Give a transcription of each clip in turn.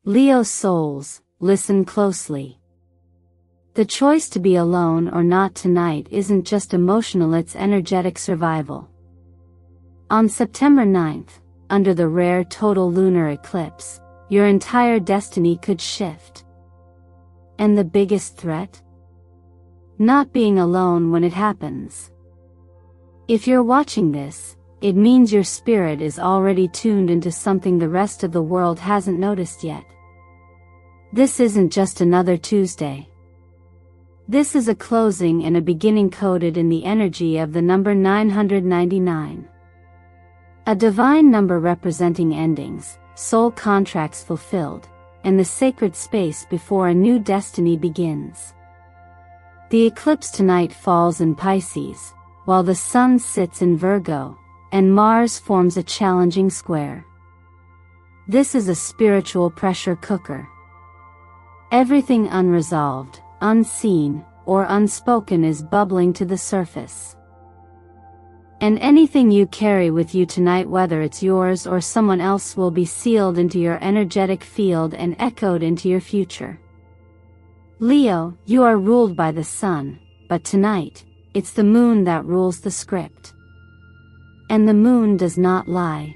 Leo souls, listen closely. The choice to be alone or not tonight isn't just emotional, it's energetic survival. On September 9th, under the rare total lunar eclipse, your entire destiny could shift. And the biggest threat? Not being alone when it happens. If you're watching this, it means your spirit is already tuned into something the rest of the world hasn't noticed yet. This isn't just another Tuesday. This is a closing and a beginning coded in the energy of the number 999. A divine number representing endings, soul contracts fulfilled, and the sacred space before a new destiny begins. The eclipse tonight falls in Pisces, while the Sun sits in Virgo, and Mars forms a challenging square. This is a spiritual pressure cooker. Everything unresolved, unseen, or unspoken is bubbling to the surface. And anything you carry with you tonight, whether it's yours or someone else, will be sealed into your energetic field and echoed into your future. Leo, you are ruled by the Sun, but tonight, it's the Moon that rules the script. And the Moon does not lie.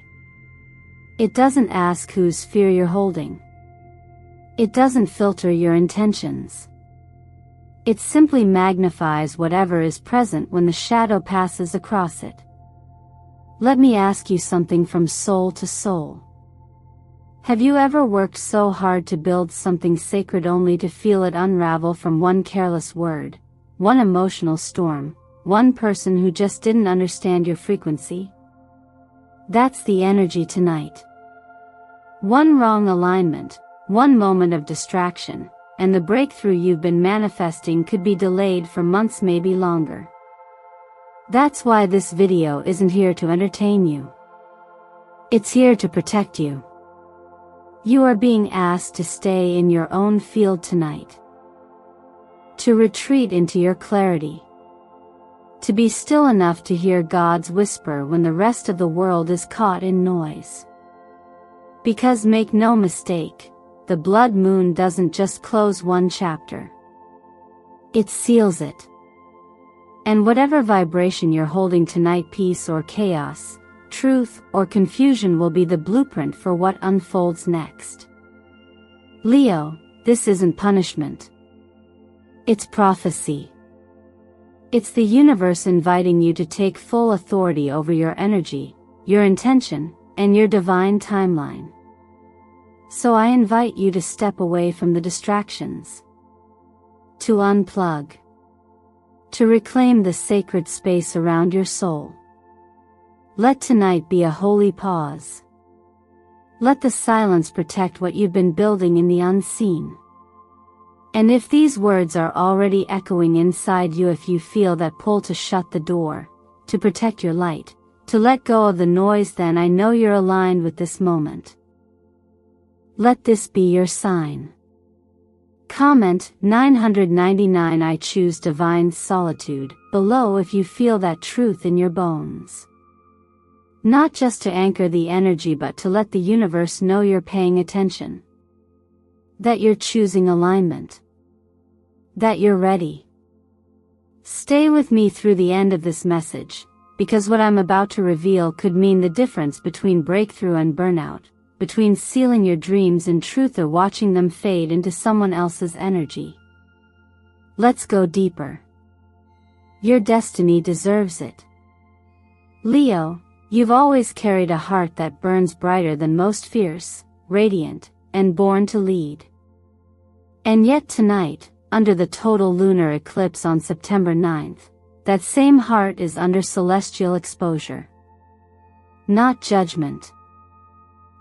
It doesn't ask whose fear you're holding. It doesn't filter your intentions. It simply magnifies whatever is present when the shadow passes across it. Let me ask you something from soul to soul. Have you ever worked so hard to build something sacred only to feel it unravel from one careless word, one emotional storm, one person who just didn't understand your frequency? That's the energy tonight. One wrong alignment, one moment of distraction, and the breakthrough you've been manifesting could be delayed for months, maybe longer. That's why this video isn't here to entertain you. It's here to protect you. You are being asked to stay in your own field tonight. To retreat into your clarity. To be still enough to hear God's whisper when the rest of the world is caught in noise. Because make no mistake, the blood moon doesn't just close one chapter. It seals it. And whatever vibration you're holding tonight, peace or chaos, truth or confusion, will be the blueprint for what unfolds next. Leo, this isn't punishment. It's prophecy. It's the universe inviting you to take full authority over your energy, your intention, and your divine timeline. So I invite you to step away from the distractions. To unplug. To reclaim the sacred space around your soul. Let tonight be a holy pause. Let the silence protect what you've been building in the unseen. And if these words are already echoing inside you, if you feel that pull to shut the door, to protect your light, to let go of the noise, then I know you're aligned with this moment. Let this be your sign. Comment 999 I choose divine solitude below if you feel that truth in your bones. Not just to anchor the energy, but to let the universe know you're paying attention. That you're choosing alignment. That you're ready. Stay with me through the end of this message, because what I'm about to reveal could mean the difference between breakthrough and burnout, between sealing your dreams in truth or watching them fade into someone else's energy. Let's go deeper. Your destiny deserves it. Leo, you've always carried a heart that burns brighter than most, fierce, radiant, and born to lead. And yet tonight, under the total lunar eclipse on September 9th, that same heart is under celestial exposure. Not judgment.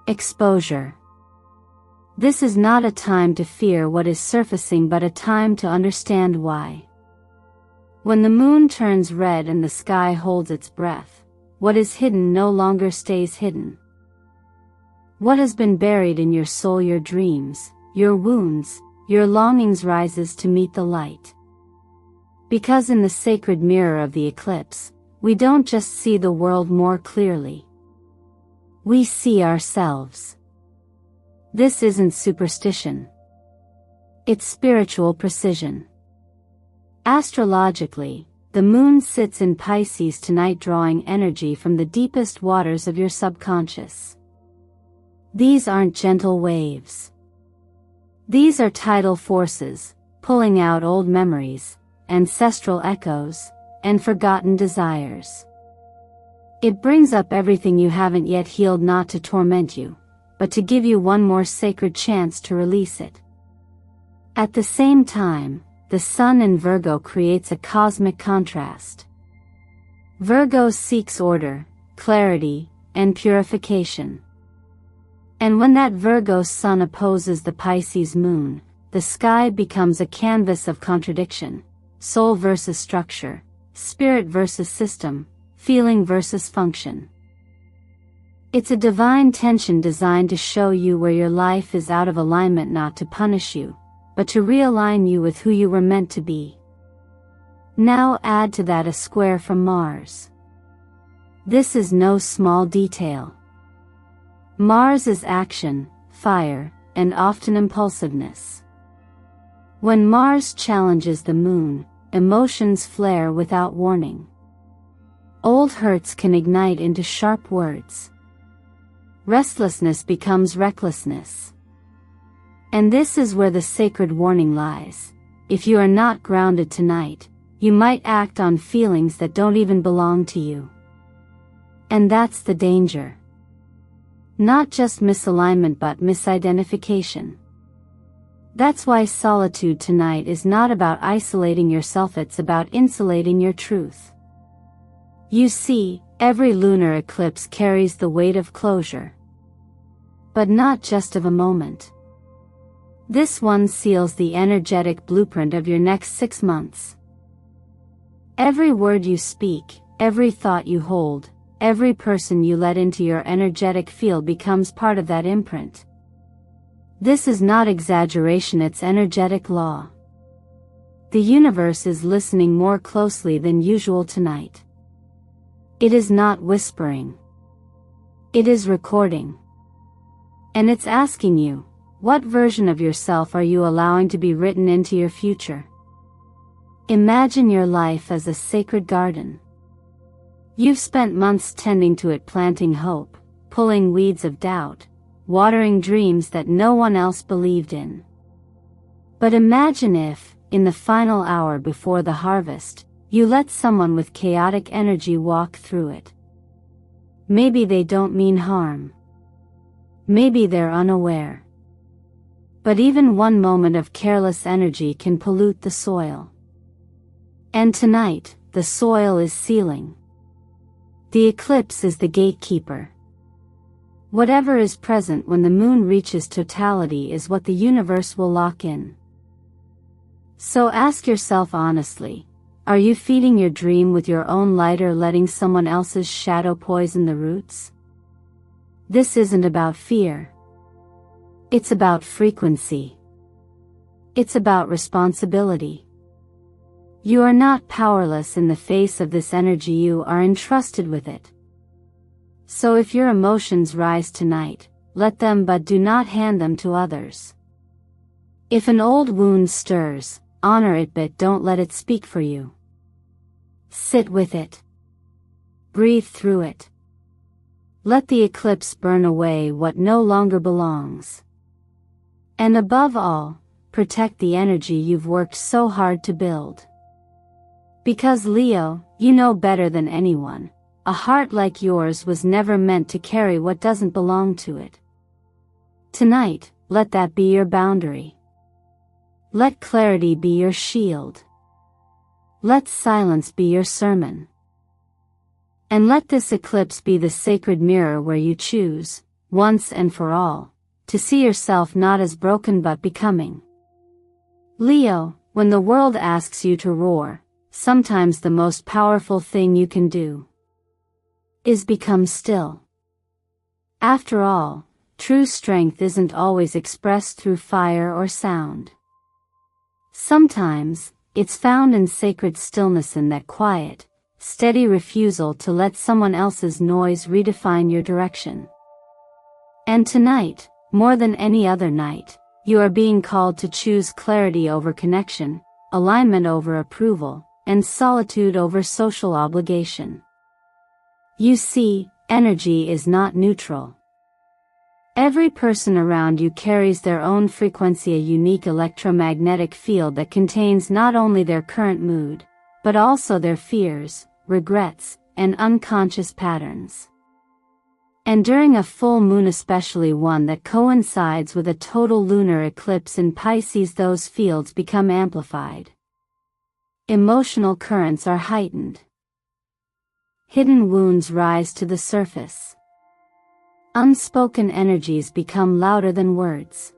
Exposure. This is not a time to fear what is surfacing, but a time to understand why. When the moon turns red and the sky holds its breath, what is hidden no longer stays hidden. What has been buried in your soul, your dreams, your wounds, your longings, rises to meet the light. Because in the sacred mirror of the eclipse, we don't just see the world more clearly. We see ourselves. This isn't superstition. It's spiritual precision. Astrologically, the moon sits in Pisces tonight, drawing energy from the deepest waters of your subconscious. These aren't gentle waves. These are tidal forces, pulling out old memories, ancestral echoes, and forgotten desires. It brings up everything you haven't yet healed, not to torment you, but to give you one more sacred chance to release it. At the same time, the sun in Virgo creates a cosmic contrast. Virgo seeks order, clarity, and purification. And when that Virgo sun opposes the Pisces moon, the sky becomes a canvas of contradiction: soul versus structure, spirit versus system, feeling versus function. It's a divine tension designed to show you where your life is out of alignment, not to punish you, but to realign you with who you were meant to be. Now add to that a square from Mars. This is no small detail. Mars is action, fire, and often impulsiveness. When Mars challenges the moon, emotions flare without warning. Old hurts can ignite into sharp words. Restlessness becomes recklessness. And this is where the sacred warning lies. If you are not grounded tonight, you might act on feelings that don't even belong to you. And that's the danger. Not just misalignment, but misidentification. That's why solitude tonight is not about isolating yourself, it's about insulating your truth. You see, every lunar eclipse carries the weight of closure. But not just of a moment. This one seals the energetic blueprint of your next 6 months. Every word you speak, every thought you hold, every person you let into your energetic field becomes part of that imprint. This is not exaggeration, it's energetic law. The universe is listening more closely than usual tonight. It is not whispering. It is recording. And it's asking you, what version of yourself are you allowing to be written into your future? Imagine your life as a sacred garden. You've spent months tending to it, planting hope, pulling weeds of doubt, watering dreams that no one else believed in. But imagine if, in the final hour before the harvest, you let someone with chaotic energy walk through it. Maybe they don't mean harm. Maybe they're unaware. But even one moment of careless energy can pollute the soil. And tonight, the soil is sealing. The eclipse is the gatekeeper. Whatever is present when the moon reaches totality is what the universe will lock in. So ask yourself honestly, are you feeding your dream with your own light or letting someone else's shadow poison the roots? This isn't about fear. It's about frequency. It's about responsibility. You are not powerless in the face of this energy, you are entrusted with it. So if your emotions rise tonight, let them, but do not hand them to others. If an old wound stirs, honor it, but don't let it speak for you. Sit with it. Breathe through it. Let the eclipse burn away what no longer belongs. And above all, protect the energy you've worked so hard to build. Because Leo, you know better than anyone, a heart like yours was never meant to carry what doesn't belong to it. Tonight, let that be your boundary. Let clarity be your shield. Let silence be your sermon. And let this eclipse be the sacred mirror where you choose, once and for all, to see yourself not as broken but becoming. Leo, when the world asks you to roar, sometimes the most powerful thing you can do is become still. After all, true strength isn't always expressed through fire or sound. Sometimes, it's found in sacred stillness, in that quiet, steady refusal to let someone else's noise redefine your direction. And tonight, More than any other night, you are being called to choose clarity over connection, alignment over approval, and solitude over social obligation. You see, energy is not neutral. Every person around you carries their own frequency, a unique electromagnetic field that contains not only their current mood, but also their fears, regrets, and unconscious patterns. And during a full moon, especially one that coincides with a total lunar eclipse in Pisces, those fields become amplified. Emotional currents are heightened. Hidden wounds rise to the surface. Unspoken energies become louder than words.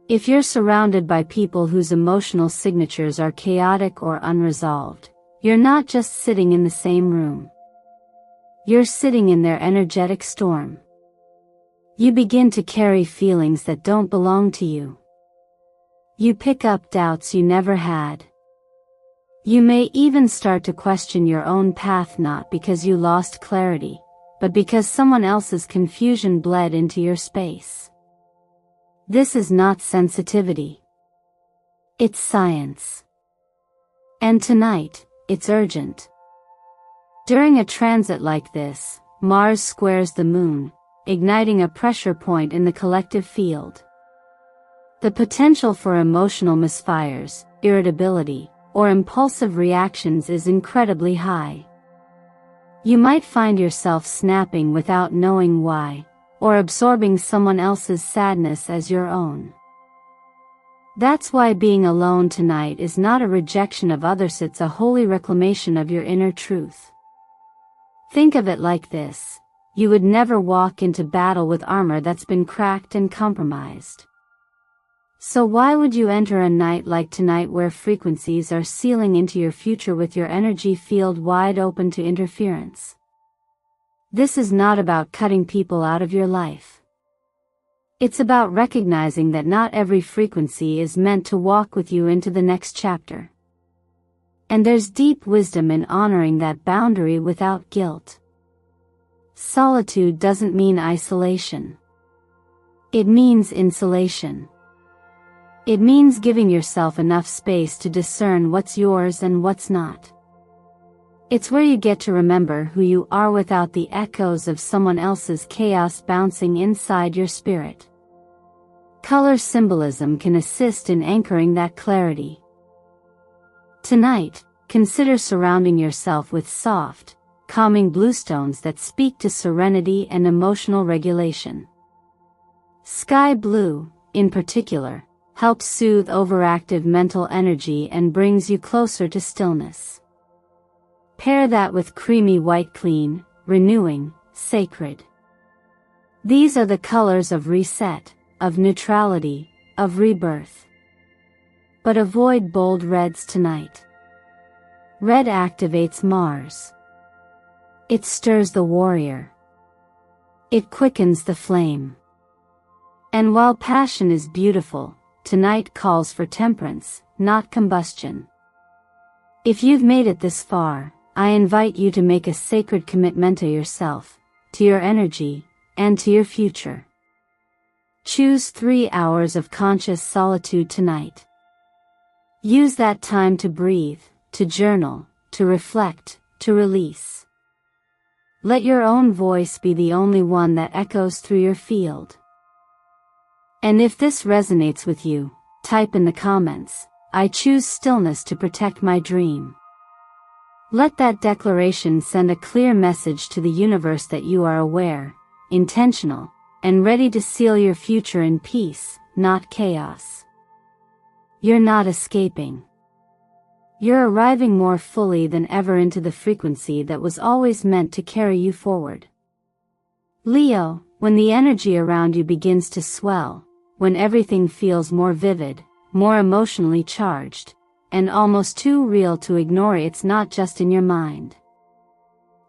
If you're surrounded by people whose emotional signatures are chaotic or unresolved, you're not just sitting in the same room. You're sitting in their energetic storm. You begin to carry feelings that don't belong to you. You pick up doubts you never had. You may even start to question your own path, not because you lost clarity, but because someone else's confusion bled into your space. This is not sensitivity. It's science. And tonight, it's urgent. During a transit like this, Mars squares the Moon, igniting a pressure point in the collective field. The potential for emotional misfires, irritability, or impulsive reactions is incredibly high. You might find yourself snapping without knowing why, or absorbing someone else's sadness as your own. That's why being alone tonight is not a rejection of others, it's a holy reclamation of your inner truth. Think of it like this: you would never walk into battle with armor that's been cracked and compromised. So why would you enter a night like tonight, where frequencies are sealing into your future with your energy field wide open to interference? This is not about cutting people out of your life. It's about recognizing that not every frequency is meant to walk with you into the next chapter. And there's deep wisdom in honoring that boundary without guilt. Solitude doesn't mean isolation. It means insulation. It means giving yourself enough space to discern what's yours and what's not. It's where you get to remember who you are without the echoes of someone else's chaos bouncing inside your spirit. Color symbolism can assist in anchoring that clarity. Tonight, consider surrounding yourself with soft, calming bluestones that speak to serenity and emotional regulation. Sky blue, in particular, helps soothe overactive mental energy and brings you closer to stillness. Pair that with creamy white, clean, renewing, sacred. These are the colors of reset, of neutrality, of rebirth. But avoid bold reds tonight. Red activates Mars. It stirs the warrior. It quickens the flame. And while passion is beautiful, tonight calls for temperance, not combustion. If you've made it this far, I invite you to make a sacred commitment to yourself, to your energy, and to your future. Choose 3 hours of conscious solitude tonight. Use that time to breathe, to journal, to reflect, to release. Let your own voice be the only one that echoes through your field. And if this resonates with you, type in the comments, "I choose stillness to protect my dream." Let that declaration send a clear message to the universe that you are aware, intentional, and ready to seal your future in peace, not chaos. You're not escaping. You're arriving more fully than ever into the frequency that was always meant to carry you forward. Leo, when the energy around you begins to swell, when everything feels more vivid, more emotionally charged, and almost too real to ignore, it's not just in your mind.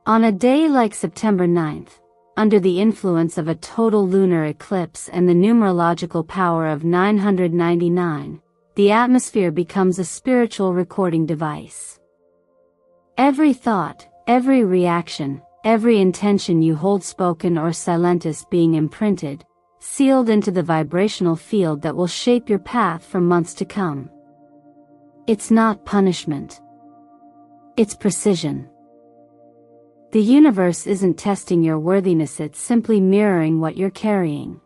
On a day like September 9th, under the influence of a total lunar eclipse and the numerological power of 999, the atmosphere becomes a spiritual recording device. Every thought, every reaction, every intention you hold, spoken or silent, is being imprinted, sealed into the vibrational field that will shape your path for months to come. It's not punishment. It's precision. The universe isn't testing your worthiness, it's simply mirroring what you're carrying.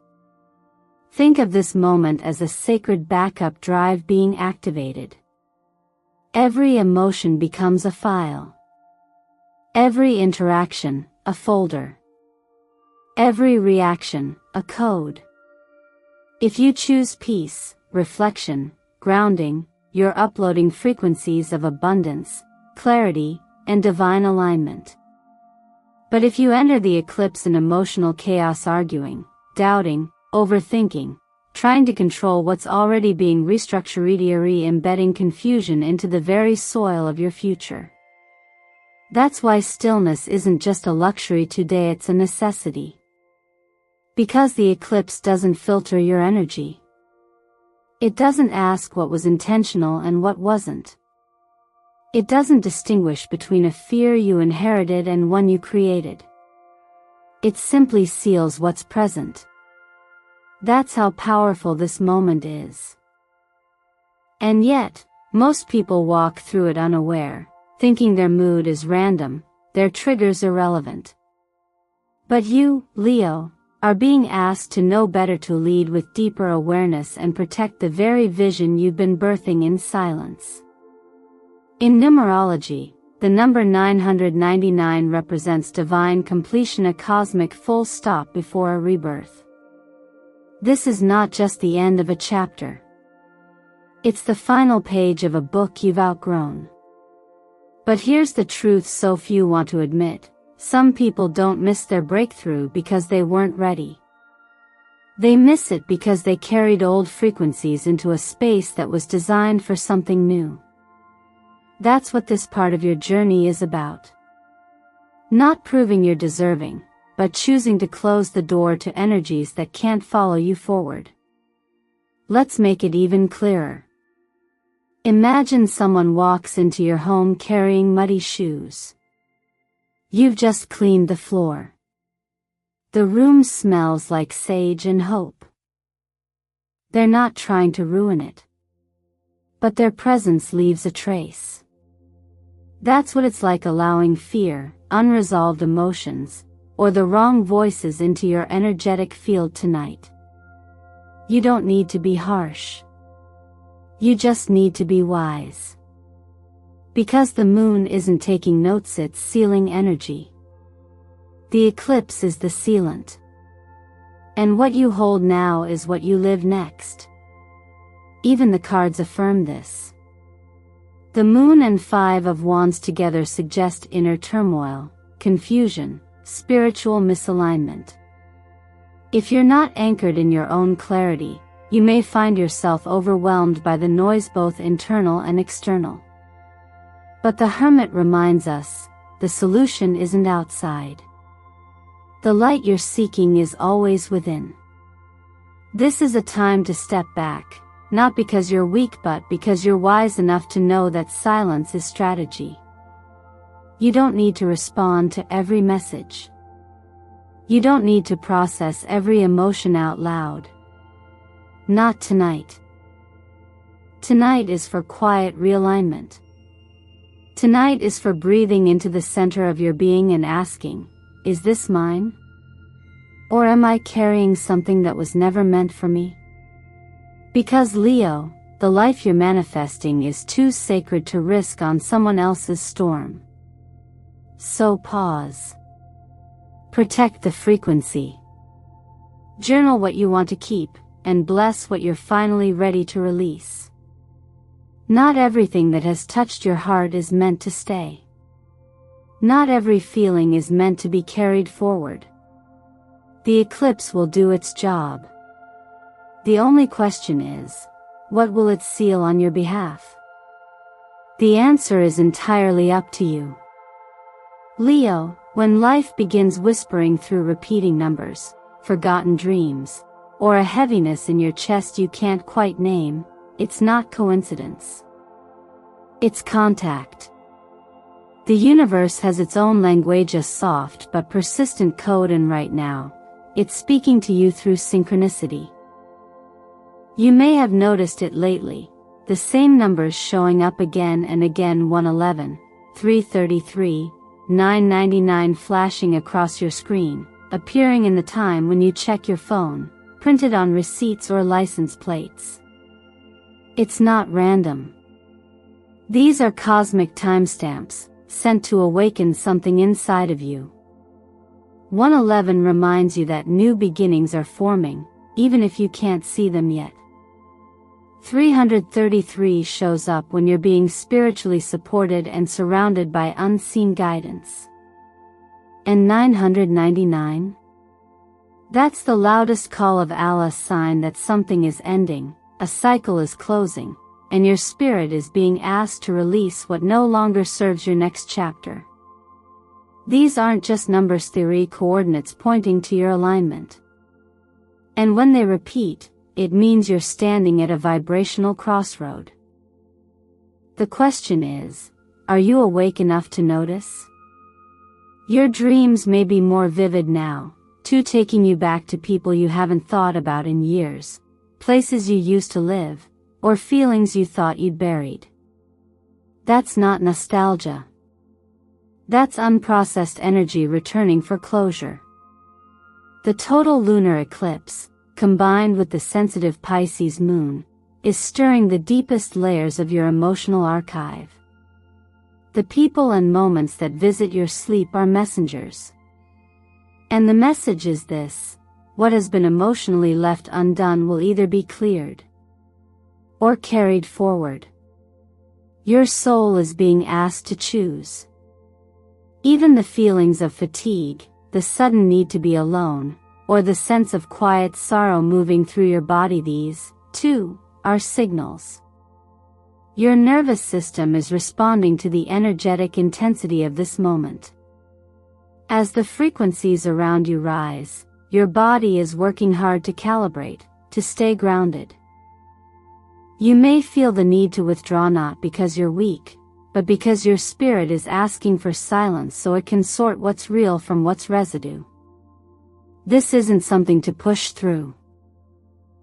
Think of this moment as a sacred backup drive being activated. Every emotion becomes a file. Every interaction, a folder. Every reaction, a code. If you choose peace, reflection, grounding, you're uploading frequencies of abundance, clarity, and divine alignment. But if you enter the eclipse in emotional chaos, arguing, doubting, overthinking, trying to control what's already being restructured, embedding confusion into the very soil of your future. That's why stillness isn't just a luxury today, it's a necessity. Because the eclipse doesn't filter your energy. It doesn't ask what was intentional and what wasn't. It doesn't distinguish between a fear you inherited and one you created. It simply seals what's present. That's how powerful this moment is. And yet, most people walk through it unaware, thinking their mood is random, their triggers irrelevant. But you, Leo, are being asked to know better, to lead with deeper awareness and protect the very vision you've been birthing in silence. In numerology, the number 999 represents divine completion, a cosmic full stop before a rebirth. This is not just the end of a chapter. It's the final page of a book you've outgrown. But here's the truth so few want to admit: some people don't miss their breakthrough because they weren't ready. They miss it because they carried old frequencies into a space that was designed for something new. That's what this part of your journey is about. Not proving you're deserving, but choosing to close the door to energies that can't follow you forward. Let's make it even clearer. Imagine someone walks into your home carrying muddy shoes. You've just cleaned the floor. The room smells like sage and hope. They're not trying to ruin it. But their presence leaves a trace. That's what it's like allowing fear, unresolved emotions, or the wrong voices into your energetic field tonight. You don't need to be harsh. You just need to be wise. Because the moon isn't taking notes, it's sealing energy. The eclipse is the sealant. And what you hold now is what you live next. Even the cards affirm this. The moon and 5 of Wands together suggest inner turmoil, confusion, spiritual misalignment. If you're not anchored in your own clarity, you may find yourself overwhelmed by the noise, both internal and external. But the Hermit reminds us, the solution isn't outside. The light you're seeking is always within. This is a time to step back, not because you're weak but because you're wise enough to know that silence is strategy. You don't need to respond to every message. You don't need to process every emotion out loud. Not tonight. Tonight is for quiet realignment. Tonight is for breathing into the center of your being and asking, is this mine? Or am I carrying something that was never meant for me? Because Leo, the life you're manifesting is too sacred to risk on someone else's storm. So pause. Protect the frequency. Journal what you want to keep, and bless what you're finally ready to release. Not everything that has touched your heart is meant to stay. Not every feeling is meant to be carried forward. The eclipse will do its job. The only question is, what will it seal on your behalf? The answer is entirely up to you. Leo, when life begins whispering through repeating numbers, forgotten dreams, or a heaviness in your chest you can't quite name, it's not coincidence. It's contact. The universe has its own language, a soft but persistent code, and right now, it's speaking to you through synchronicity. You may have noticed it lately, the same numbers showing up again and again: 111, 333, 999 flashing across your screen, appearing in the time when you check your phone, printed on receipts or license plates. It's not random. These are cosmic timestamps, sent to awaken something inside of you. 111 reminds you that new beginnings are forming, even if you can't see them yet. 333 shows up when you're being spiritually supported and surrounded by unseen guidance. And 999? That's the loudest call of Allah, sign that something is ending, a cycle is closing, and your spirit is being asked to release what no longer serves your next chapter. These aren't just numbers theory, coordinates pointing to your alignment. And when they repeat, it means you're standing at a vibrational crossroad. The question is, are you awake enough to notice? Your dreams may be more vivid now, taking you back to people you haven't thought about in years, places you used to live, or feelings you thought you'd buried. That's not nostalgia. That's unprocessed energy returning for closure. The total lunar eclipse, combined with the sensitive Pisces moon, is stirring the deepest layers of your emotional archive. The people and moments that visit your sleep are messengers. And the message is this: what has been emotionally left undone will either be cleared or carried forward. Your soul is being asked to choose. Even the feelings of fatigue, the sudden need to be alone, or the sense of quiet sorrow moving through your body, these, too, are signals. Your nervous system is responding to the energetic intensity of this moment. As the frequencies around you rise, your body is working hard to calibrate, to stay grounded. You may feel the need to withdraw, not because you're weak, but because your spirit is asking for silence so it can sort what's real from what's residue. This isn't something to push through.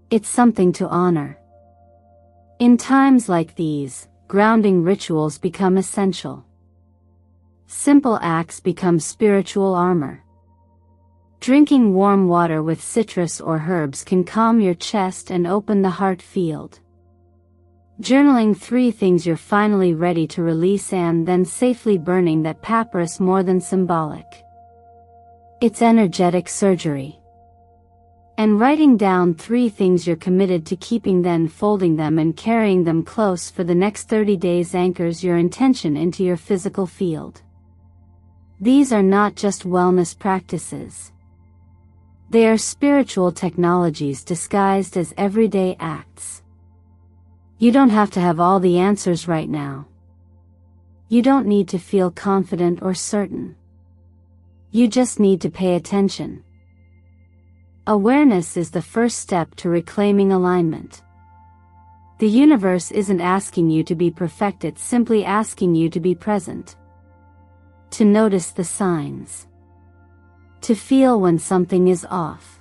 It's something to honor. In times like these, grounding rituals become essential. Simple acts become spiritual armor. Drinking warm water with citrus or herbs can calm your chest and open the heart field. Journaling 3 things you're finally ready to release, and then safely burning that papyrus, more than symbolic. It's energetic surgery. And writing down 3 things you're committed to keeping, then folding them and carrying them close for the next 30 days anchors your intention into your physical field. These are not just wellness practices. They are spiritual technologies disguised as everyday acts. You don't have to have all the answers right now. You don't need to feel confident or certain. You just need to pay attention. Awareness is the first step to reclaiming alignment. The universe isn't asking you to be perfect, it's simply asking you to be present. To notice the signs. To feel when something is off.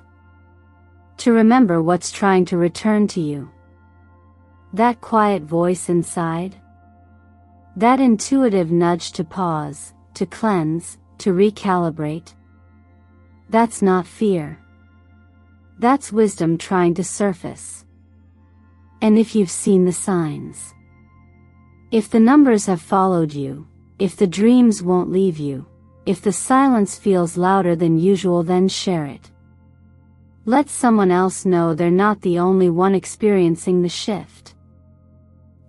To remember what's trying to return to you. That quiet voice inside. That intuitive nudge to pause, to cleanse, to recalibrate. That's not fear. That's wisdom trying to surface. And if you've seen the signs, if the numbers have followed you, if the dreams won't leave you, if the silence feels louder than usual, then share it. Let someone else know they're not the only one experiencing the shift.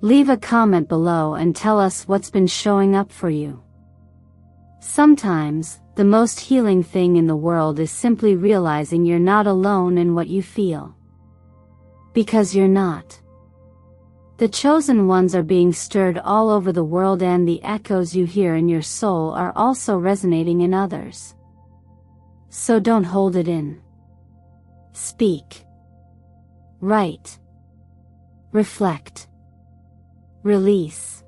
Leave a comment below and tell us what's been showing up for you. Sometimes, the most healing thing in the world is simply realizing you're not alone in what you feel. Because you're not. The chosen ones are being stirred all over the world, and the echoes you hear in your soul are also resonating in others. So don't hold it in. Speak. Write. Reflect. Release.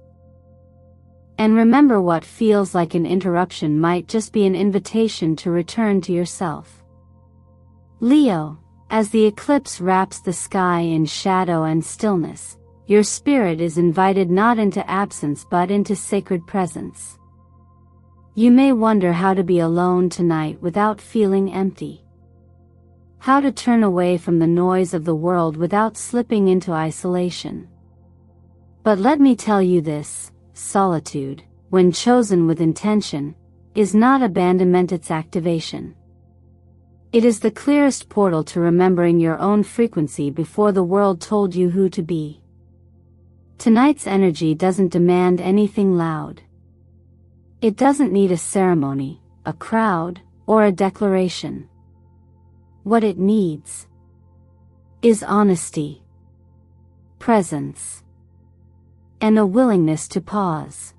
And remember, what feels like an interruption might just be an invitation to return to yourself. Leo, as the eclipse wraps the sky in shadow and stillness, your spirit is invited not into absence but into sacred presence. You may wonder how to be alone tonight without feeling empty. How to turn away from the noise of the world without slipping into isolation. But let me tell you this, solitude, when chosen with intention, is not abandonment, it's activation. It is the clearest portal to remembering your own frequency before the world told you who to be. Tonight's energy doesn't demand anything loud. It doesn't need a ceremony, a crowd, or a declaration. What it needs is honesty, presence, and a willingness to pause.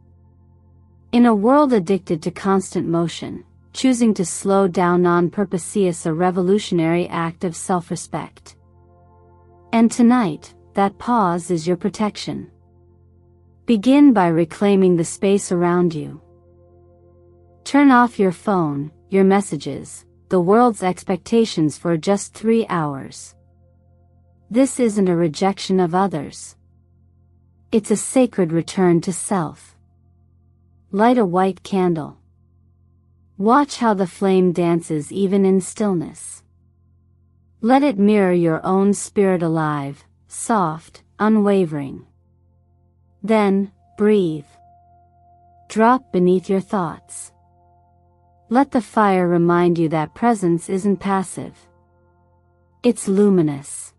In a world addicted to constant motion, choosing to slow down on purpose is a revolutionary act of self-respect. And tonight, that pause is your protection. Begin by reclaiming the space around you. Turn off your phone, your messages, the world's expectations for just 3 hours. This isn't a rejection of others. It's a sacred return to self. Light a white candle. Watch how the flame dances even in stillness. Let it mirror your own spirit, alive, soft, unwavering. Then, breathe. Drop beneath your thoughts. Let the fire remind you that presence isn't passive. It's luminous.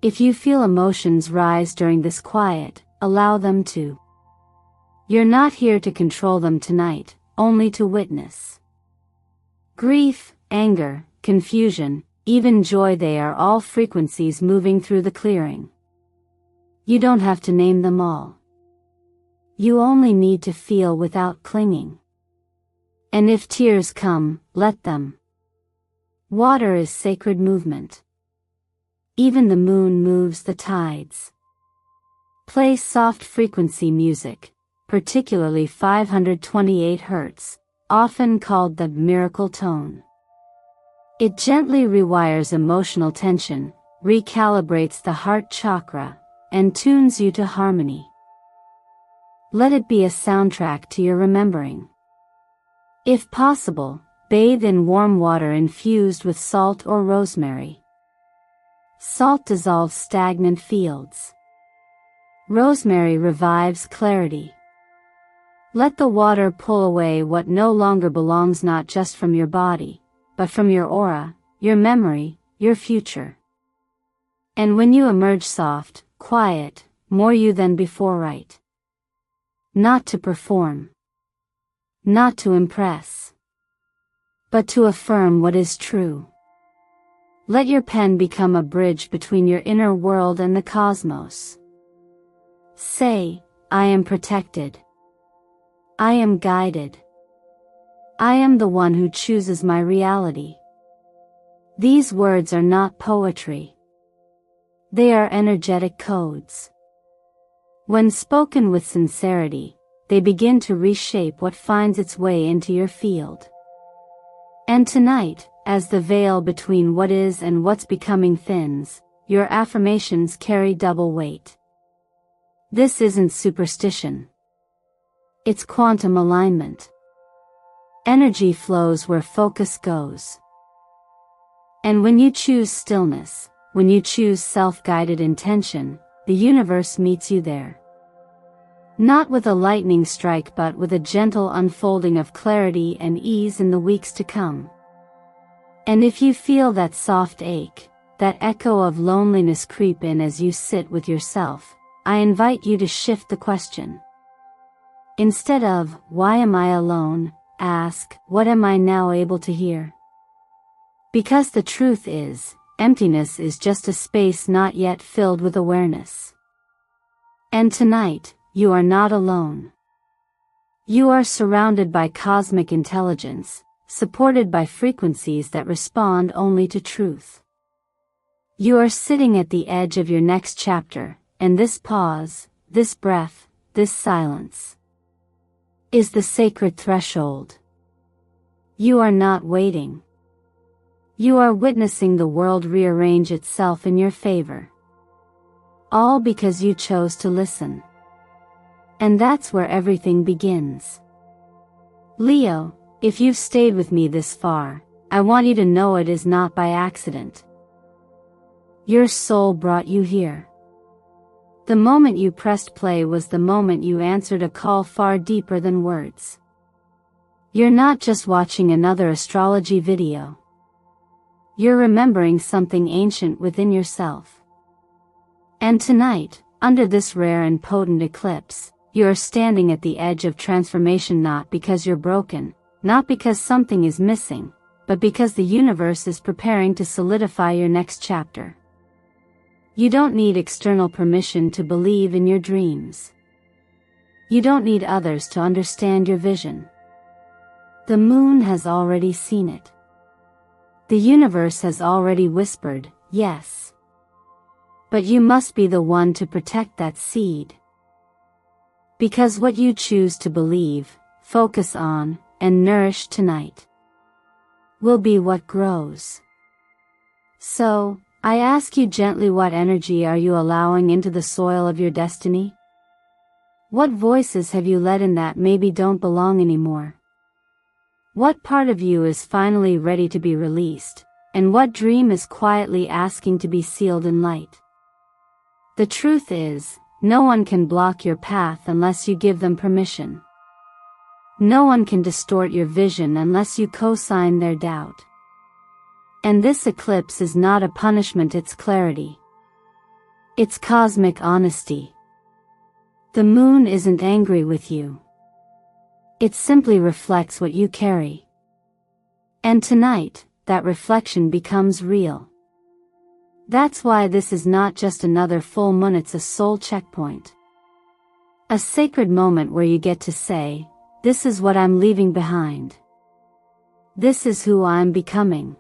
If you feel emotions rise during this quiet, allow them to. You're not here to control them tonight, only to witness. Grief, anger, confusion, even joy, they are all frequencies moving through the clearing. You don't have to name them all. You only need to feel without clinging. And if tears come, let them. Water is sacred movement. Even the moon moves the tides. Play soft frequency music, particularly 528 Hz, often called the miracle tone. It gently rewires emotional tension, recalibrates the heart chakra, and tunes you to harmony. Let it be a soundtrack to your remembering. If possible, bathe in warm water infused with salt or rosemary. Salt dissolves stagnant fields. Rosemary revives clarity. Let the water pull away what no longer belongs, not just from your body, but from your aura, your memory, your future. And when you emerge soft, quiet, more you than before, right? Not to perform. Not to impress. But to affirm what is true. Let your pen become a bridge between your inner world and the cosmos. Say, I am protected. I am guided. I am the one who chooses my reality. These words are not poetry. They are energetic codes. When spoken with sincerity, they begin to reshape what finds its way into your field. And tonight, as the veil between what is and what's becoming thins, your affirmations carry double weight. This isn't superstition. It's quantum alignment. Energy flows where focus goes. And when you choose stillness, when you choose self-guided intention, the universe meets you there. Not with a lightning strike, but with a gentle unfolding of clarity and ease in the weeks to come. And if you feel that soft ache, that echo of loneliness creep in as you sit with yourself, I invite you to shift the question. Instead of, why am I alone, ask, what am I now able to hear? Because the truth is, emptiness is just a space not yet filled with awareness. And tonight, you are not alone. You are surrounded by cosmic intelligence, supported by frequencies that respond only to truth. You are sitting at the edge of your next chapter, and this pause, this breath, this silence is the sacred threshold. You are not waiting. You are witnessing the world rearrange itself in your favor. All because you chose to listen. And that's where everything begins. Leo, if you've stayed with me this far, I want you to know it is not by accident. Your soul brought you here. The moment you pressed play was the moment you answered a call far deeper than words. You're not just watching another astrology video. You're remembering something ancient within yourself. And tonight, under this rare and potent eclipse, you are standing at the edge of transformation, not because you're broken, not because something is missing, but because the universe is preparing to solidify your next chapter. You don't need external permission to believe in your dreams. You don't need others to understand your vision. The moon has already seen it. The universe has already whispered, yes. But you must be the one to protect that seed. Because what you choose to believe, focus on, and nourish tonight will be what grows. So, I ask you gently, what energy are you allowing into the soil of your destiny? What voices have you let in that maybe don't belong anymore? What part of you is finally ready to be released, and what dream is quietly asking to be sealed in light? The truth is, no one can block your path unless you give them permission. No one can distort your vision unless you co-sign their doubt. And this eclipse is not a punishment, it's clarity. It's cosmic honesty. The moon isn't angry with you. It simply reflects what you carry. And tonight, that reflection becomes real. That's why this is not just another full moon, it's a soul checkpoint. A sacred moment where you get to say, this is what I'm leaving behind. This is who I'm becoming.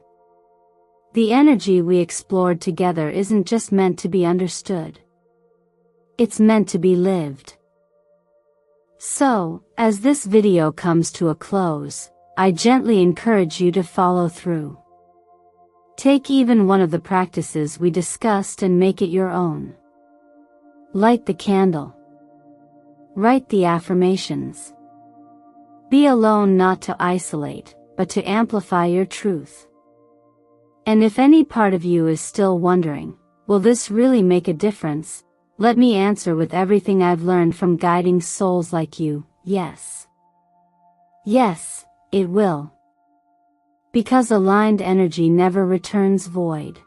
The energy we explored together isn't just meant to be understood. It's meant to be lived. So, as this video comes to a close, I gently encourage you to follow through. Take even one of the practices we discussed and make it your own. Light the candle. Write the affirmations. Be alone, not to isolate, but to amplify your truth. And if any part of you is still wondering, will this really make a difference? Let me answer with everything I've learned from guiding souls like you, yes. Yes, it will. Because aligned energy never returns void.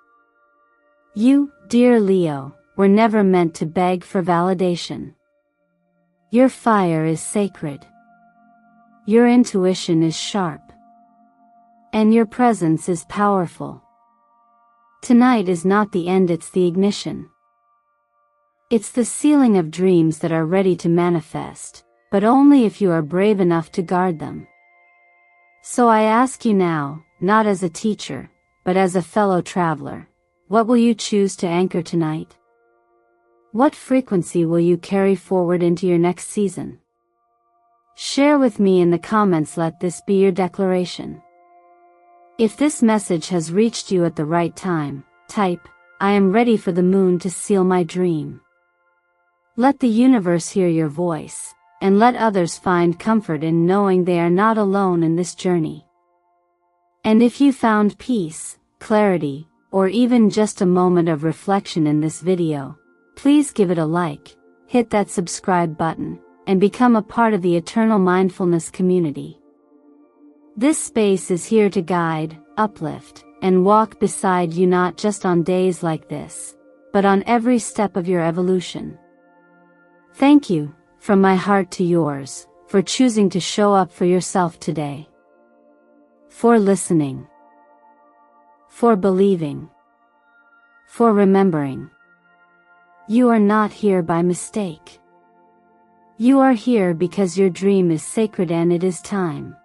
You, dear Leo, were never meant to beg for validation. Your fire is sacred. Your intuition is sharp. And your presence is powerful. Tonight is not the end, it's the ignition. It's the sealing of dreams that are ready to manifest, but only if you are brave enough to guard them. So I ask you now, not as a teacher, but as a fellow traveler, what will you choose to anchor tonight? What frequency will you carry forward into your next season? Share with me in the comments, let this be your declaration. If this message has reached you at the right time, type, I am ready for the moon to seal my dream. Let the universe hear your voice, and let others find comfort in knowing they are not alone in this journey. And if you found peace, clarity, or even just a moment of reflection in this video, please give it a like, hit that subscribe button, and become a part of the Eternal Mindfulness community. This space is here to guide, uplift, and walk beside you, not just on days like this, but on every step of your evolution. Thank you, from my heart to yours, for choosing to show up for yourself today. For listening. For believing. For remembering. You are not here by mistake. You are here because your dream is sacred and it is time.